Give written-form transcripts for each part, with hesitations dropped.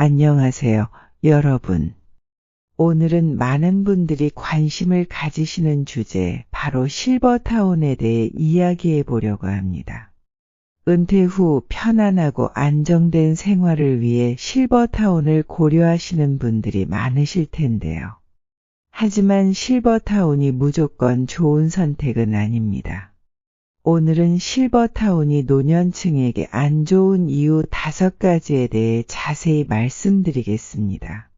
안녕하세요, 여러분. 오늘은 많은 분들이 관심을 가지시는 주제, 바로 실버타운에 대해 이야기해 보려고 합니다. 은퇴 후 편안하고 안정된 생활을 위해 실버타운을 고려하시는 분들이 많으실 텐데요. 하지만 실버타운이 무조건 좋은 선택은 아닙니다. 오늘은 실버타운이 노년층에게 안 좋은 이유 5가지에 대해 자세히 말씀드리겠습니다.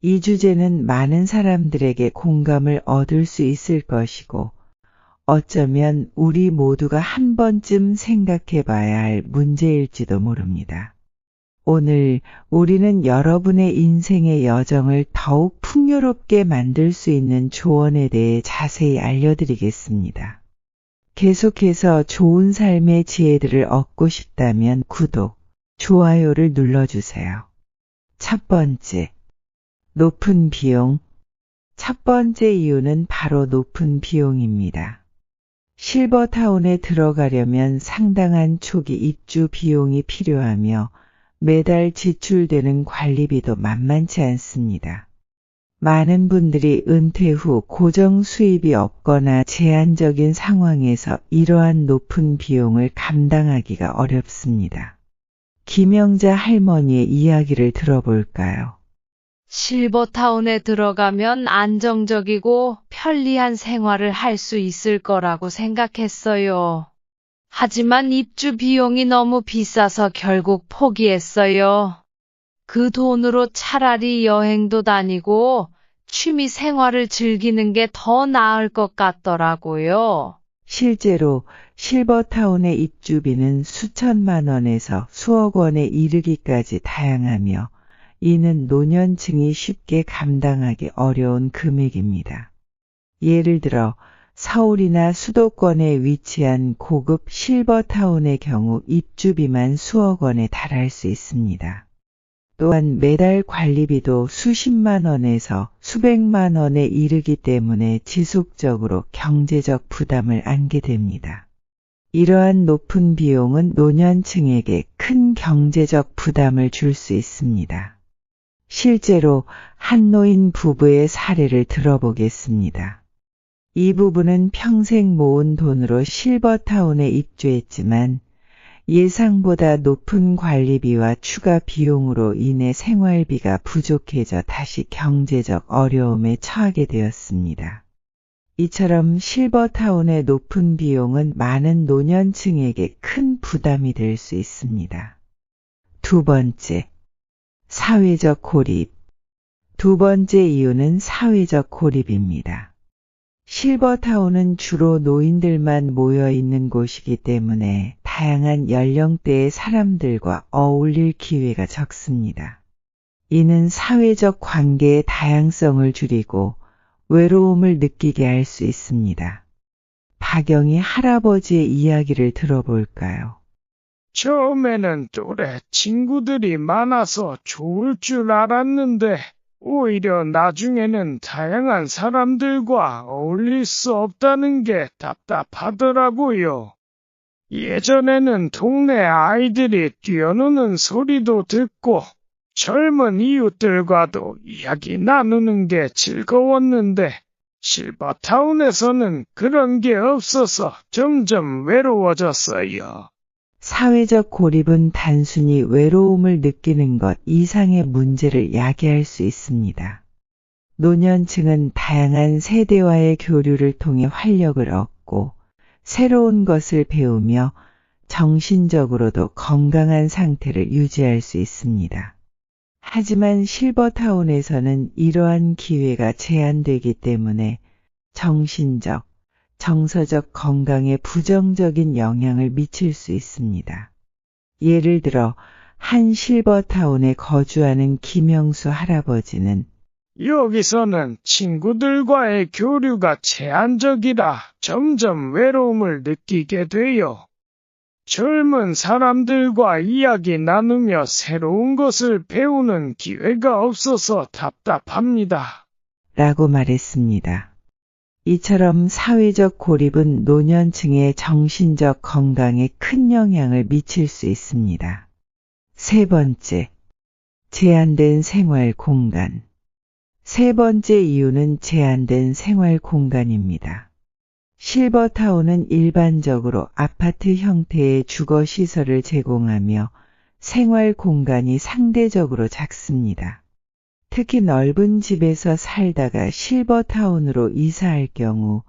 이 주제는 많은 사람들에게 공감을 얻을 수 있을 것이고, 어쩌면 우리 모두가 한 번쯤 생각해 봐야 할 문제일지도 모릅니다. 오늘 우리는 여러분의 인생의 여정을 더욱 풍요롭게 만들 수 있는 조언에 대해 자세히 알려드리겠습니다. 계속해서 좋은 삶의 지혜들을 얻고 싶다면 구독, 좋아요를 눌러주세요. 첫 번째, 높은 비용. 첫 번째 이유는 바로 높은 비용입니다. 실버타운에 들어가려면 상당한 초기 입주 비용이 필요하며 매달 지출되는 관리비도 만만치 않습니다. 많은 분들이 은퇴 후 고정 수입이 없거나 제한적인 상황에서 이러한 높은 비용을 감당하기가 어렵습니다. 김영자 할머니의 이야기를 들어볼까요? 실버타운에 들어가면 안정적이고 편리한 생활을 할 수 있을 거라고 생각했어요. 하지만 입주 비용이 너무 비싸서 결국 포기했어요. 그 돈으로 차라리 여행도 다니고 취미 생활을 즐기는 게 더 나을 것 같더라고요. 실제로 실버타운의 입주비는 수천만 원에서 수억 원에 이르기까지 다양하며, 이는 노년층이 쉽게 감당하기 어려운 금액입니다. 예를 들어 서울이나 수도권에 위치한 고급 실버타운의 경우 입주비만 수억 원에 달할 수 있습니다. 또한 매달 관리비도 수십만 원에서 수백만 원에 이르기 때문에 지속적으로 경제적 부담을 안게 됩니다. 이러한 높은 비용은 노년층에게 큰 경제적 부담을 줄 수 있습니다. 실제로 한 노인 부부의 사례를 들어보겠습니다. 이 부부는 평생 모은 돈으로 실버타운에 입주했지만 예상보다 높은 관리비와 추가 비용으로 인해 생활비가 부족해져 다시 경제적 어려움에 처하게 되었습니다. 이처럼 실버타운의 높은 비용은 많은 노년층에게 큰 부담이 될 수 있습니다. 두 번째, 사회적 고립. 두 번째 이유는 사회적 고립입니다. 실버타운은 주로 노인들만 모여 있는 곳이기 때문에 다양한 연령대의 사람들과 어울릴 기회가 적습니다. 이는 사회적 관계의 다양성을 줄이고 외로움을 느끼게 할 수 있습니다. 박영희 할아버지의 이야기를 들어볼까요? 처음에는 또래 친구들이 많아서 좋을 줄 알았는데 오히려 나중에는 다양한 사람들과 어울릴 수 없다는 게 답답하더라고요. 예전에는 동네 아이들이 뛰어노는 소리도 듣고 젊은 이웃들과도 이야기 나누는 게 즐거웠는데 실버타운에서는 그런 게 없어서 점점 외로워졌어요. 사회적 고립은 단순히 외로움을 느끼는 것 이상의 문제를 야기할 수 있습니다. 노년층은 다양한 세대와의 교류를 통해 활력을 얻고 새로운 것을 배우며 정신적으로도 건강한 상태를 유지할 수 있습니다. 하지만 실버타운에서는 이러한 기회가 제한되기 때문에 정신적, 정서적 건강에 부정적인 영향을 미칠 수 있습니다. 예를 들어 한 실버타운에 거주하는 김영수 할아버지는 여기서는 친구들과의 교류가 제한적이라 점점 외로움을 느끼게 돼요. 젊은 사람들과 이야기 나누며 새로운 것을 배우는 기회가 없어서 답답합니다. 라고 말했습니다. 이처럼 사회적 고립은 노년층의 정신적 건강에 큰 영향을 미칠 수 있습니다. 세 번째, 제한된 생활 공간. 세 번째 이유는 제한된 생활 공간입니다. 실버타운은 일반적으로 아파트 형태의 주거 시설을 제공하며 생활 공간이 상대적으로 작습니다. 특히 넓은 집에서 살다가 실버타운으로 이사할 경우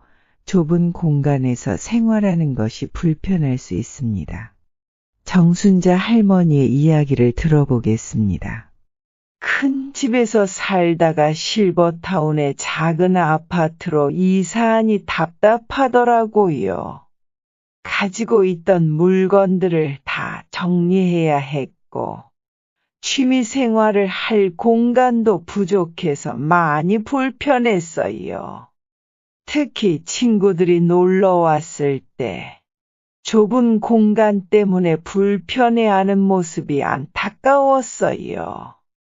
좁은 공간에서 생활하는 것이 불편할 수 있습니다. 정순자 할머니의 이야기를 들어보겠습니다. 큰 집에서 살다가 실버타운의 작은 아파트로 이사하니 답답하더라고요. 가지고 있던 물건들을 다 정리해야 했고, 취미 생활을 할 공간도 부족해서 많이 불편했어요. 특히 친구들이 놀러 왔을 때 좁은 공간 때문에 불편해하는 모습이 안타까웠어요.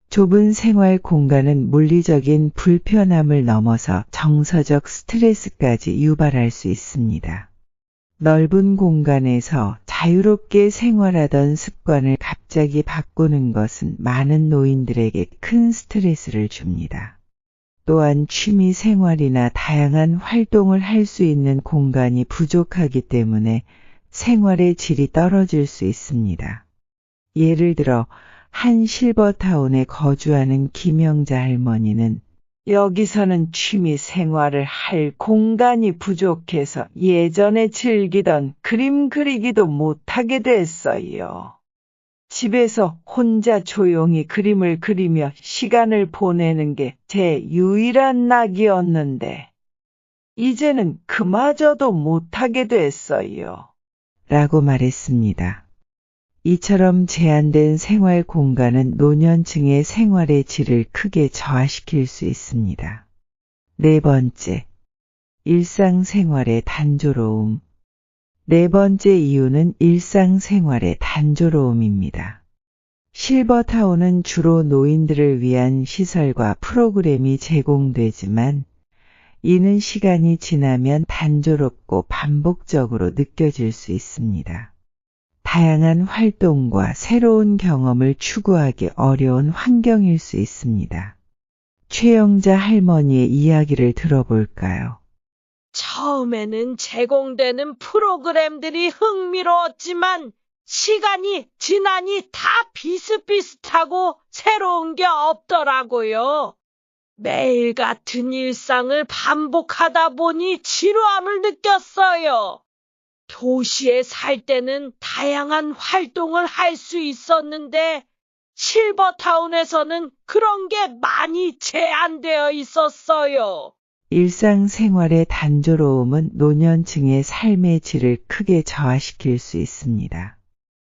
좁은 생활 공간은 물리적인 불편함을 넘어서 정서적 스트레스까지 유발할 수 있습니다. 넓은 공간에서 자유롭게 생활하던 습관을 갑자기 바꾸는 것은 많은 노인들에게 큰 스트레스를 줍니다. 또한 취미 생활이나 다양한 활동을 할 수 있는 공간이 부족하기 때문에 생활의 질이 떨어질 수 있습니다. 예를 들어 한 실버타운에 거주하는 김영자 할머니는 여기서는 취미 생활을 할 공간이 부족해서 예전에 즐기던 그림 그리기도 못하게 됐어요. 집에서 혼자 조용히 그림을 그리며 시간을 보내는 게 제 유일한 낙이었는데, 이제는 그마저도 못하게 됐어요. 라고 말했습니다. 이처럼 제한된 생활 공간은 노년층의 생활의 질을 크게 저하시킬 수 있습니다. 네 번째, 일상생활의 단조로움. 네 번째 이유는 일상생활의 단조로움입니다. 실버타운은 주로 노인들을 위한 시설과 프로그램이 제공되지만 이는 시간이 지나면 단조롭고 반복적으로 느껴질 수 있습니다. 다양한 활동과 새로운 경험을 추구하기 어려운 환경일 수 있습니다. 최영자 할머니의 이야기를 들어볼까요? 처음에는 제공되는 프로그램들이 흥미로웠지만 시간이 지나니 다 비슷비슷하고 새로운 게 없더라고요. 매일 같은 일상을 반복하다 보니 지루함을 느꼈어요. 도시에 살 때는 다양한 활동을 할 수 있었는데 실버타운에서는 그런 게 많이 제한되어 있었어요. 일상생활의 단조로움은 노년층의 삶의 질을 크게 저하시킬 수 있습니다.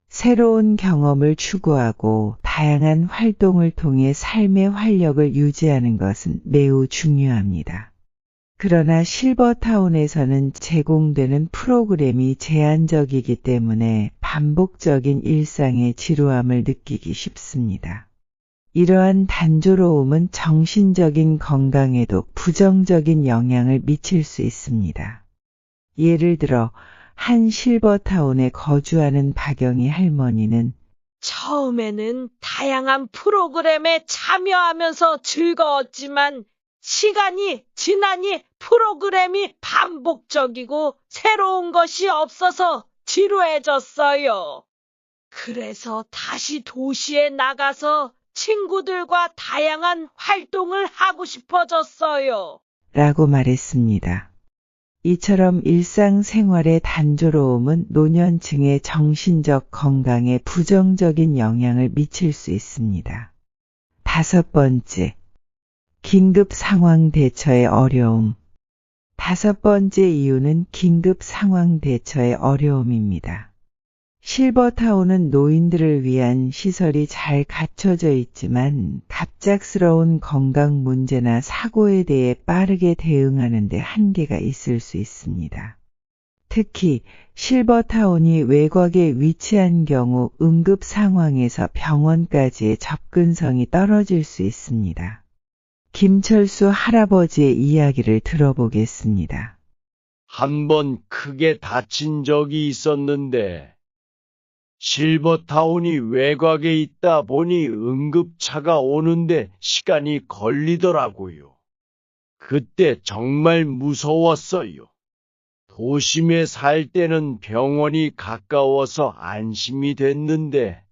새로운 경험을 추구하고 다양한 활동을 통해 삶의 활력을 유지하는 것은 매우 중요합니다. 그러나 실버타운에서는 제공되는 프로그램이 제한적이기 때문에 반복적인 일상의 지루함을 느끼기 쉽습니다. 이러한 단조로움은 정신적인 건강에도 부정적인 영향을 미칠 수 있습니다. 예를 들어 한 실버타운에 거주하는 박영희 할머니는 처음에는 다양한 프로그램에 참여하면서 즐거웠지만 시간이 지나니 프로그램이 반복적이고 새로운 것이 없어서 지루해졌어요. 그래서 다시 도시에 나가서 친구들과 다양한 활동을 하고 싶어졌어요. 라고 말했습니다. 이처럼 일상생활의 단조로움은 노년층의 정신적 건강에 부정적인 영향을 미칠 수 있습니다. 다섯 번째, 긴급 상황 대처의 어려움. 다섯 번째 이유는 긴급 상황 대처의 어려움입니다. 실버타운은 노인들을 위한 시설이 잘 갖춰져 있지만 갑작스러운 건강 문제나 사고에 대해 빠르게 대응하는 데 한계가 있을 수 있습니다. 특히 실버타운이 외곽에 위치한 경우 응급 상황에서 병원까지의 접근성이 떨어질 수 있습니다. 김철수 할아버지의 이야기를 들어보겠습니다. 한 번 크게 다친 적이 있었는데 실버타운이 외곽에 있다 보니 응급차가 오는데 시간이 걸리더라고요. 그때 정말 무서웠어요. 도심에 살 때는 병원이 가까워서 안심이 됐는데,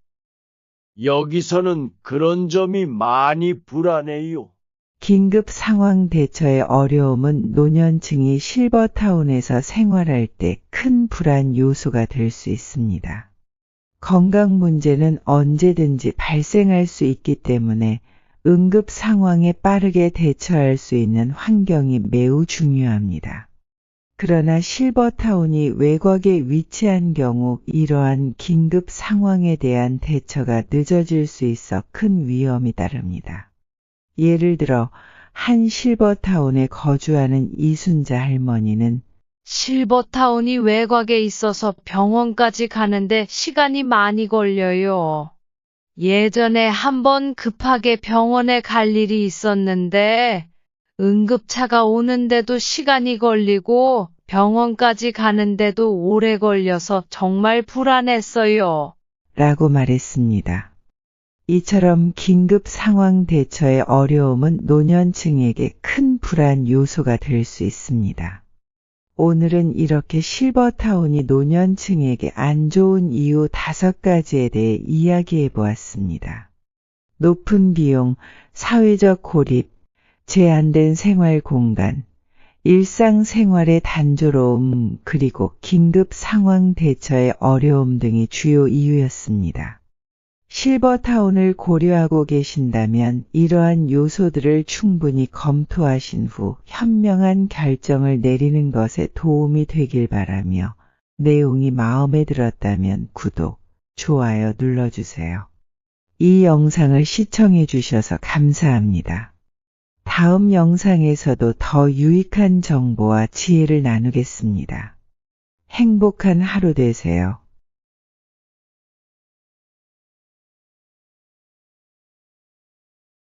여기서는 그런 점이 많이 불안해요. 긴급 상황 대처의 어려움은 노년층이 실버타운에서 생활할 때 큰 불안 요소가 될 수 있습니다. 건강 문제는 언제든지 발생할 수 있기 때문에 응급 상황에 빠르게 대처할 수 있는 환경이 매우 중요합니다. 그러나 실버타운이 외곽에 위치한 경우 이러한 긴급 상황에 대한 대처가 늦어질 수 있어 큰 위험이 따릅니다. 예를 들어 한 실버타운에 거주하는 이순자 할머니는 실버타운이 외곽에 있어서 병원까지 가는데 시간이 많이 걸려요. 예전에 한번 급하게 병원에 갈 일이 있었는데 응급차가 오는데도 시간이 걸리고 병원까지 가는데도 오래 걸려서 정말 불안했어요. 라고 말했습니다. 이처럼 긴급 상황 대처의 어려움은 노년층에게 큰 불안 요소가 될 수 있습니다. 오늘은 이렇게 실버타운이 노년층에게 안 좋은 이유 5가지에 대해 이야기해 보았습니다. 높은 비용, 사회적 고립, 제한된 생활 공간, 일상생활의 단조로움, 그리고 긴급 상황 대처의 어려움 등이 주요 이유였습니다. 실버타운을 고려하고 계신다면 이러한 요소들을 충분히 검토하신 후 현명한 결정을 내리는 것에 도움이 되길 바라며 내용이 마음에 들었다면 구독, 좋아요 눌러주세요. 이 영상을 시청해 주셔서 감사합니다. 다음 영상에서도 더 유익한 정보와 지혜를 나누겠습니다. 행복한 하루 되세요.